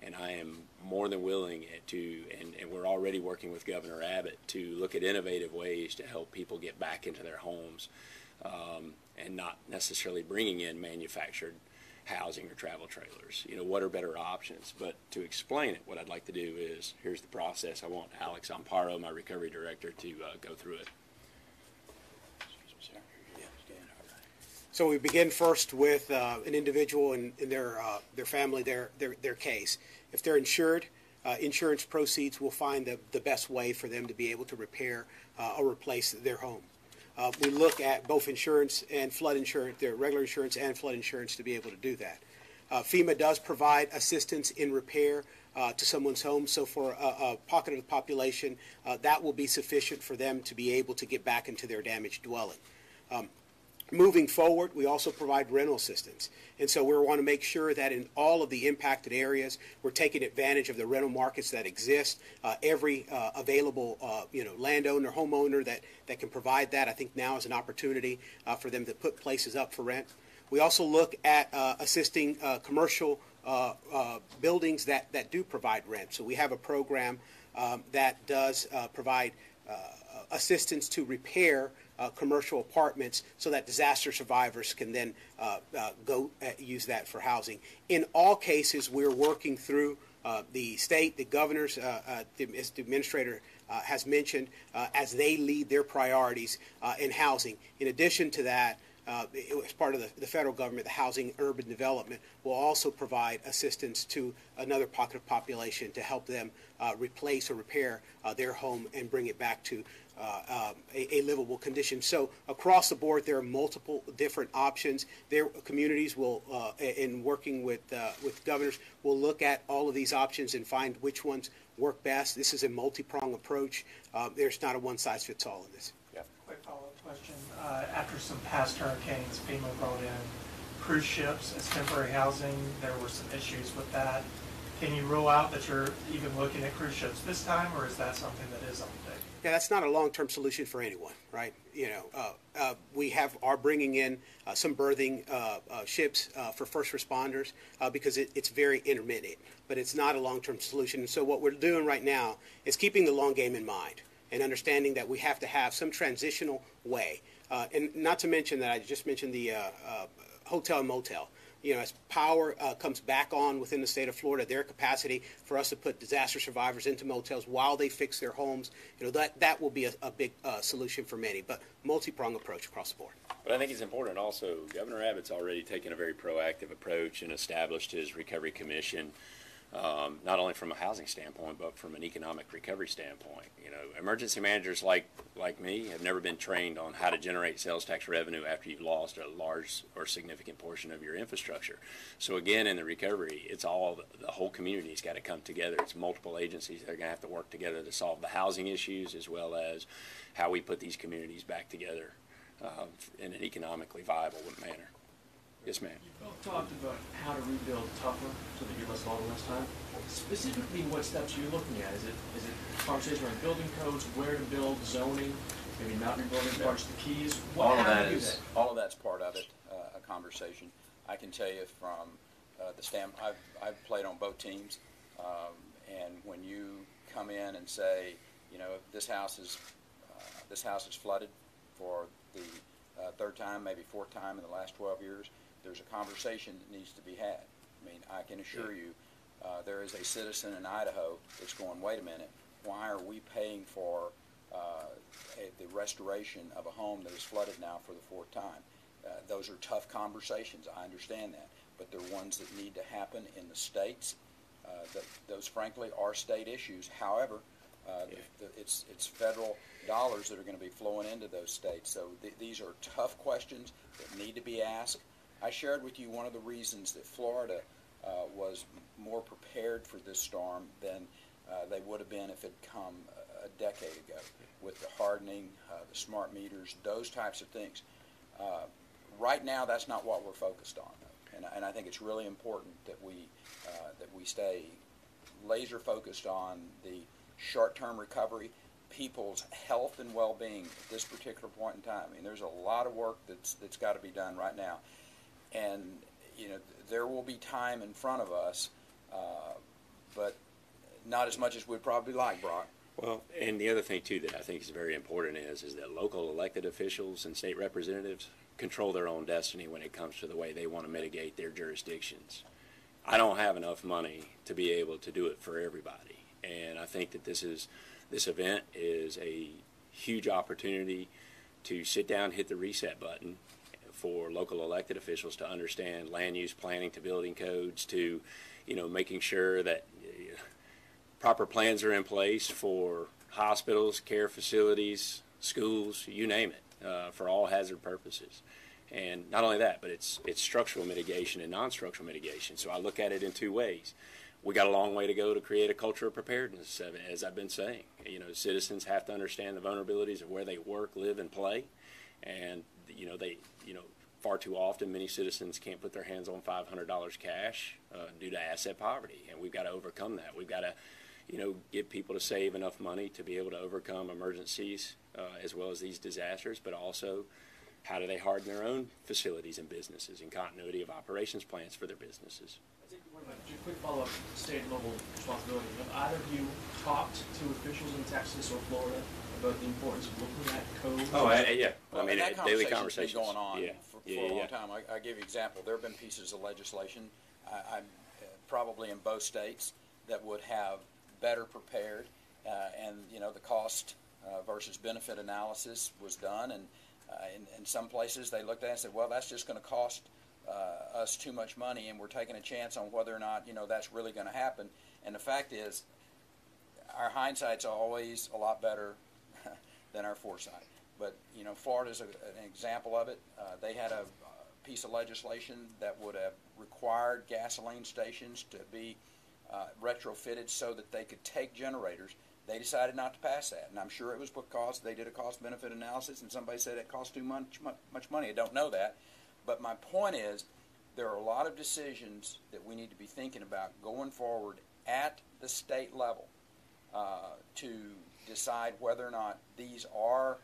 and I am more than willing to, and we're already working with Governor Abbott to look at innovative ways to help people get back into their homes, and not necessarily bringing in manufactured housing or travel trailers. What are better options? But to explain it, what I'd like to do is, here's the process. I want Alex Amparo, my recovery director, to go through it. So we begin first with an individual and their family, their case. If they're insured, insurance proceeds will find the best way for them to be able to repair or replace their home. We look at both insurance and flood insurance, their regular insurance and flood insurance, to be able to do that. FEMA does provide assistance in repair to someone's home, so for a pocket of the population, that will be sufficient for them to be able to get back into their damaged dwelling. Moving forward, we also provide rental assistance. And so we want to make sure that in all of the impacted areas, we're taking advantage of the rental markets that exist. Every available landowner, homeowner that can provide that, I think now is an opportunity for them to put places up for rent. We also look at assisting commercial buildings that do provide rent. So we have a program that does provide assistance to repair commercial apartments so that disaster survivors can then go use that for housing. In all cases, we're working through the state, the governors, the administrator has mentioned, as they lead their priorities in housing. In addition to that, as part of the federal government, the Housing and Urban Development will also provide assistance to another pocket of population to help them replace or repair their home and bring it back to a livable condition. So across the board, there are multiple different options. Their communities will, in working with governors, will look at all of these options and find which ones work best. This is a multi-pronged approach. There's not a one-size-fits-all in this. Quick follow-up question. After some past hurricanes, FEMA brought in cruise ships as temporary housing. There were some issues with that. Can you rule out that you're even looking at cruise ships this time, or is that something that is on the table? Yeah, that's not a long-term solution for anyone, right? We are bringing in some berthing ships for first responders because it's very intermittent, but it's not a long-term solution. And so what we're doing right now is keeping the long game in mind and understanding that we have to have some transitional way. And not to mention that I just mentioned the hotel and motel. As power comes back on within the state of Florida, their capacity for us to put disaster survivors into motels while they fix their homes, that will be a big solution for many, but multi-pronged approach across the board. But I think it's important also, Governor Abbott's already taken a very proactive approach and established his recovery commission, not only from a housing standpoint, but from an economic recovery standpoint. Emergency managers like me have never been trained on how to generate sales tax revenue after you've lost a large or significant portion of your infrastructure. So again, in the recovery, it's all, the whole community's got to come together. It's multiple agencies that are going to have to work together to solve the housing issues as well as how we put these communities back together in an economically viable manner. Yes, ma'am. You both talked about how to rebuild tougher so that you're less vulnerable this time. Specifically, what steps are you looking at? Is it conversation around building codes, where to build, zoning, maybe not rebuilding parts of the keys? All of that's part of it, a conversation. I can tell you from the standpoint, I've played on both teams, and when you come in and say, this house is flooded for the third time, maybe fourth time in the last 12 years, there's a conversation that needs to be had. I mean, I can assure you, there is a citizen in Idaho that's going, wait a minute, why are we paying for the restoration of a home that is flooded now for the fourth time? Those are tough conversations. I understand that. But they're ones that need to happen in the states. Those, frankly, are state issues. However, it's federal dollars that are going to be flowing into those states. So these are tough questions that need to be asked. I shared with you one of the reasons that Florida was more prepared for this storm than they would have been if it had come a decade ago, with the hardening, the smart meters, those types of things. Right now, that's not what we're focused on, and I think it's really important that we stay laser focused on the short-term recovery, people's health and well-being at this particular point in time. I mean, there's a lot of work that's got to be done right now, and there will be time in front of us, but not as much as we'd probably like, Brock. Well, and the other thing too that I think is very important is that local elected officials and state representatives control their own destiny when it comes to the way they want to mitigate their jurisdictions. I don't have enough money to be able to do it for everybody, and I think that this event is a huge opportunity to sit down, hit the reset button for local elected officials to understand land use planning to building codes to, making sure that proper plans are in place for hospitals, care facilities, schools, you name it, for all hazard purposes. And not only that, but it's structural mitigation and non-structural mitigation. So I look at it in two ways. We got a long way to go to create a culture of preparedness, as I've been saying. Citizens have to understand the vulnerabilities of where they work, live, and play. And, far too often, many citizens can't put their hands on $500 cash due to asset poverty. And we've got to overcome that. We've got to get people to save enough money to be able to overcome emergencies as well as these disasters, but also how do they harden their own facilities and businesses and continuity of operations plans for their businesses. I think a quick follow-up, state and local responsibility. Have either of you talked to officials in Texas or Florida about the importance of looking at codes? Oh, yeah. Well, I mean, that daily conversation's conversations. been going on Yeah. for a long time. I'll give you an example. There have been pieces of legislation, I'm probably in both states, that would have better prepared, and the cost versus benefit analysis was done, and in some places they looked at it and said, well, that's just going to cost us too much money, and we're taking a chance on whether or not that's really going to happen. And the fact is, our hindsight's always a lot better than our foresight. But Florida's an example of it. They had a piece of legislation that would have required gasoline stations to be retrofitted so that they could take generators. They decided not to pass that, and I'm sure it was because they did a cost-benefit analysis and somebody said it cost too much money. I don't know that, but my point is there are a lot of decisions that we need to be thinking about going forward at the state level to decide whether or not these are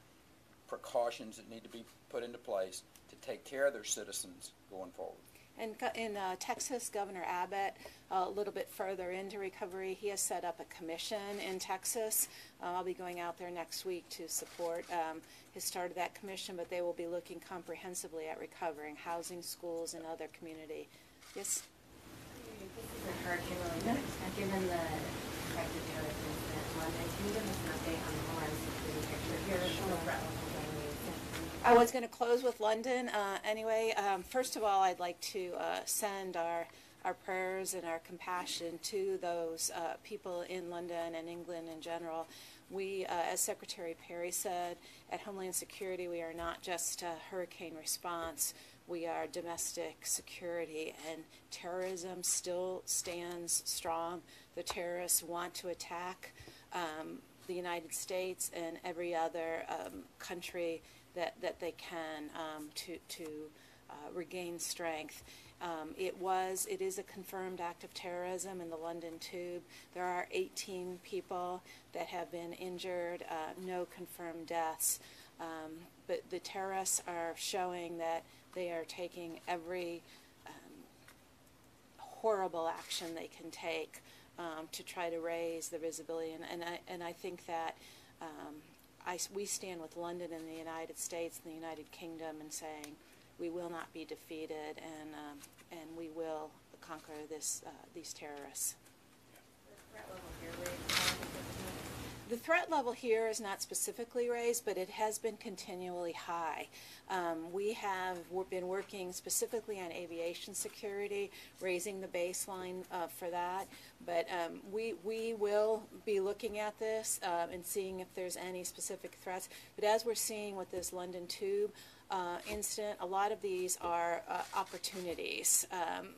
precautions that need to be put into place to take care of their citizens going forward. And in Texas, Governor Abbott, a little bit further into recovery, he has set up a commission in Texas. I'll be going out there next week to support his start of that commission, but they will be looking comprehensively at recovering housing, schools, and other community. Yes? This is a hurricane related. Given the expected terrorist incident in London, can you give us an update on the Homeland Security picture here? Sure. I was going to close with London. Anyway, first of all, I'd like to send our prayers and our compassion to those people in London and England in general. We, as Secretary Perry said, at Homeland Security, we are not just hurricane response. We are domestic security, and terrorism still stands strong. The terrorists want to attack the United States and every other country that they can to regain strength. It is a confirmed act of terrorism in the London Tube. There are 18 people that have been injured, no confirmed deaths. But the terrorists are showing that they are taking every horrible action they can take to try to raise the visibility. And I think that we stand with London and the United States and the United Kingdom and saying we will not be defeated, and we will conquer these terrorists. The threat level here is not specifically raised, but it has been continually high. We have been working specifically on aviation security, raising the baseline for that. But we will be looking at this and seeing if there's any specific threats. But as we're seeing with this London Tube incident, a lot of these are opportunities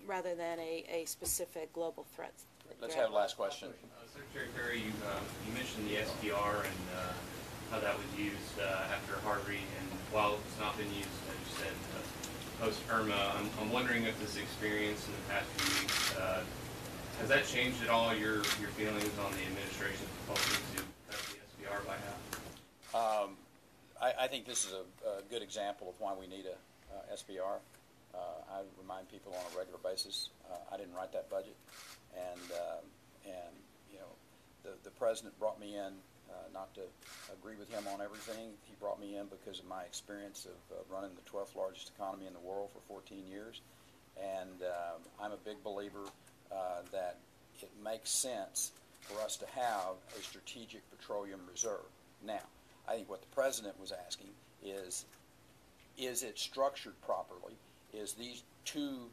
rather than a specific global threat. Let's have the last question. Secretary Perry, you mentioned the SPR and how that was used after Harvey, and while it's not been used, as you said, post Irma, I'm wondering if this experience in the past few weeks has that changed at all your feelings on the administration's proposal to cut the SPR by half? I think this is a good example of why we need a SPR. I remind people on a regular basis, I didn't write that budget, and you know, the president brought me in not to agree with him on everything. He brought me in because of my experience of running the 12th largest economy in the world for 14 years, and I'm a big believer that it makes sense for us to have a strategic petroleum reserve. Now, I think what the president was asking is it structured properly? Is these two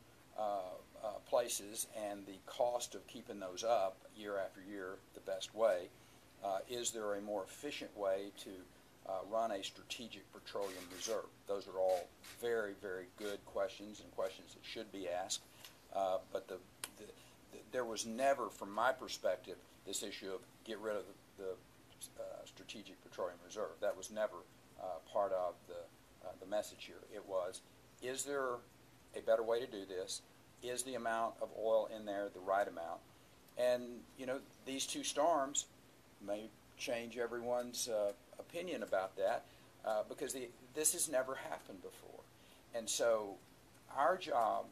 places and the cost of keeping those up year after year the best way? Is there a more efficient way to run a strategic petroleum reserve? Those are all very, very good questions and questions that should be asked. But there was never, from my perspective, this issue of get rid of the strategic petroleum reserve. That was never part of the message here. It was, is there a better way to do this? Is the amount of oil in there the right amount? And, you know, these two storms may change everyone's opinion about that because this has never happened before. And so our job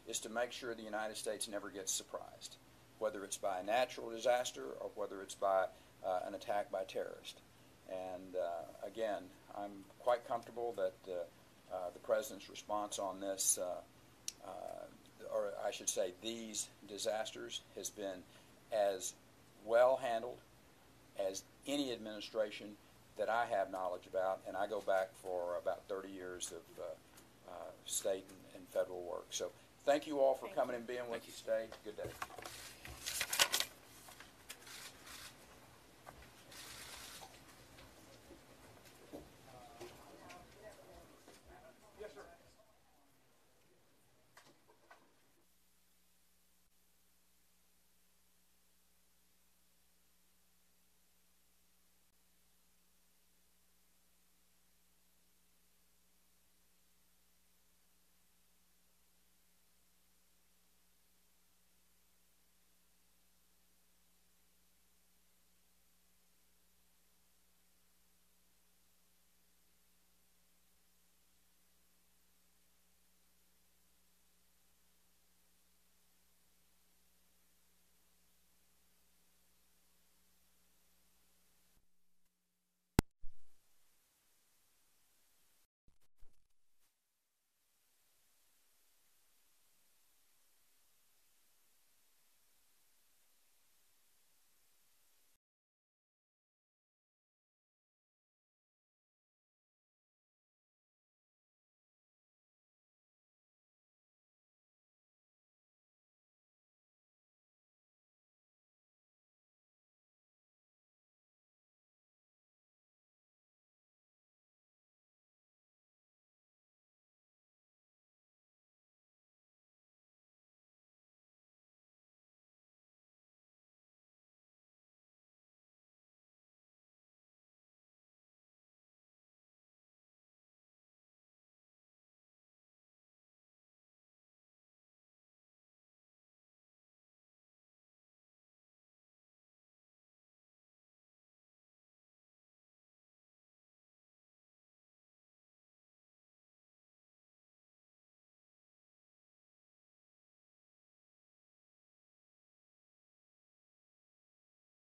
is to make sure the United States never gets surprised, whether it's by a natural disaster or whether it's by an attack by terrorists. And again, I'm quite comfortable that the President's response on this, or I should say these disasters, has been as well handled as any administration that I have knowledge about, and I go back for about 30 years of state and federal work. So thank you all for coming and being with us today. Good day.